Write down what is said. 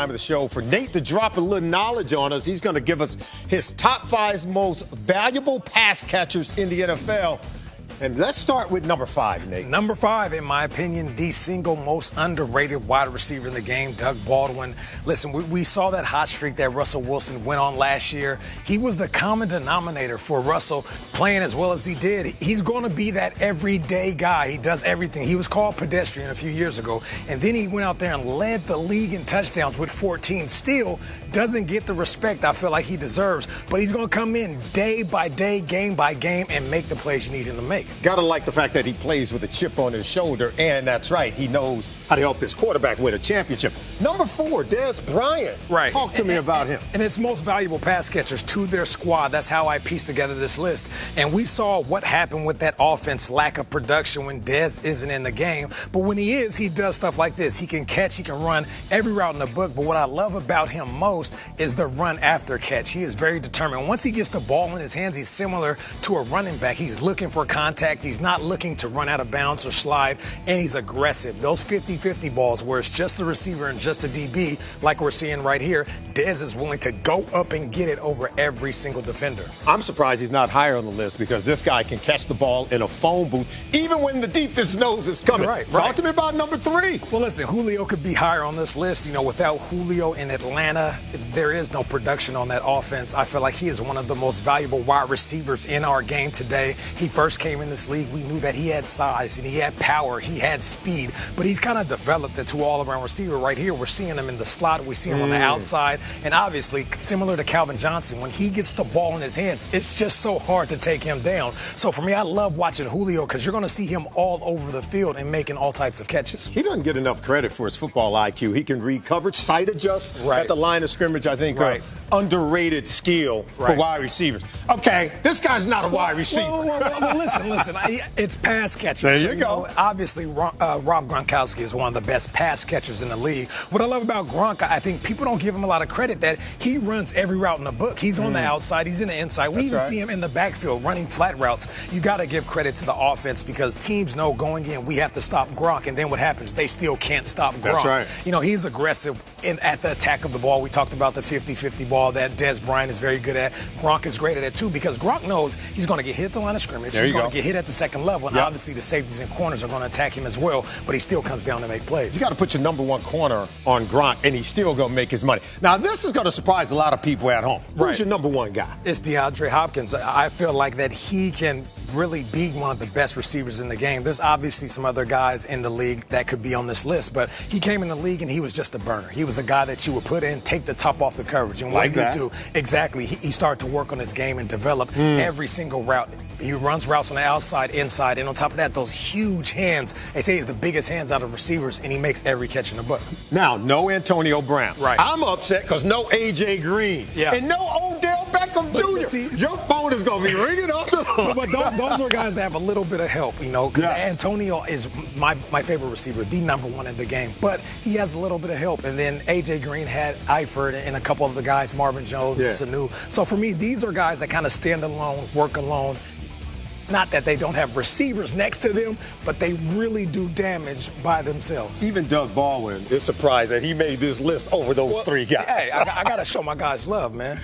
Time of the show for Nate to drop a little knowledge on us. He's going to give us his top 5 most valuable pass catchers in the NFL. And let's start with number 5, Nate. Number 5, in my opinion, the single most underrated wide receiver in the game, Doug Baldwin. Listen, we saw that hot streak that Russell Wilson went on last year. He was the common denominator for Russell playing as well as he did. He's going to be that everyday guy. He does everything. He was called pedestrian a few years ago, and then he went out there and led the league in touchdowns with 14. Still doesn't get the respect I feel like he deserves, but he's going to come in day by day, game by game, and make the plays you need him to make. Gotta like the fact that he plays with a chip on his shoulder, and that's right, he knows how to help his quarterback win a championship. Number 4, Dez Bryant. Right. Talk to me about him. And it's most valuable pass catchers to their squad. That's how I pieced together this list. And we saw what happened with that offense, lack of production when Dez isn't in the game. But when he is, he does stuff like this. He can catch, he can run every route in the book. But what I love about him most is the run after catch. He is very determined. Once he gets the ball in his hands, he's similar to a running back. He's looking for contact. He's not looking to run out of bounds or slide, and he's aggressive. Those 50-50 balls where it's just the receiver and just the DB, like we're seeing right here, Dez is willing to go up and get it over every single defender. I'm surprised he's not higher on the list because this guy can catch the ball in a phone booth even when the defense knows it's coming. Right. Talk to me about number 3. Well, listen, Julio could be higher on this list. You know, without Julio in Atlanta, there is no production on that offense. I feel like he is one of the most valuable wide receivers in our game today. He first came in this league. We knew that he had size and he had power, he had speed, but he's kind of developed into all-around receiver right here. We're seeing him in the slot, we see him on the outside, and obviously similar to Calvin Johnson, when he gets the ball in his hands, it's just so hard to take him down. So for me, I love watching Julio because you're going to see him all over the field and making all types of catches. He doesn't get enough credit for his football IQ. He can read coverage, sight adjust at the line of scrimmage. I think underrated skill for wide receivers. Okay, this guy's not a wide receiver. Well, listen. It's pass catchers. There you go. Obviously, Rob Gronkowski is one of the best pass catchers in the league. What I love about Gronk, I think people don't give him a lot of credit that he runs every route in the book. He's on the outside. He's in the inside. We even see him in the backfield running flat routes. You got to give credit to the offense because teams know going in, we have to stop Gronk. And then what happens? They still can't stop Gronk. That's right. You know, he's aggressive at the attack of the ball. We talked about the 50-50 ball that Dez Bryant is very good at. Gronk is great at it, too, because Gronk knows he's going to get hit at the line of scrimmage. He's going to get hit at the second level. And obviously the safeties and corners are going to attack him as well, but he still comes down to make plays. You got to put your number 1 corner on Gronk, and he's still going to make his money. Now, this is going to surprise a lot of people at home. Who's your number 1 guy? It's DeAndre Hopkins. I feel like that he can really be one of the best receivers in the game. There's obviously some other guys in the league that could be on this list, but he came in the league and he was just a burner. He was a guy that you would put in, take the top off the coverage. And what did he do? Exactly. He started to work on his game and develop every single route. He runs routes on the outside, inside, and on top of that, those huge hands. They say he's the biggest hands out of receivers, and he makes every catch in the book. Now, no Antonio Brown. Right. I'm upset because no A.J. Green. Yeah. And no Odell Beckham Jr. See, your phone is going to be ringing off the hook. But those are guys that have a little bit of help, you know, because Antonio is my favorite receiver, the number 1 in the game. But he has a little bit of help. And then A.J. Green had Eifert and a couple of the guys, Marvin Jones, Sanu. So for me, these are guys that kind of stand alone, work alone. Not that they don't have receivers next to them, but they really do damage by themselves. Even Doug Baldwin is surprised that he made this list over those 3 guys. Hey, I got to show my guys love, man.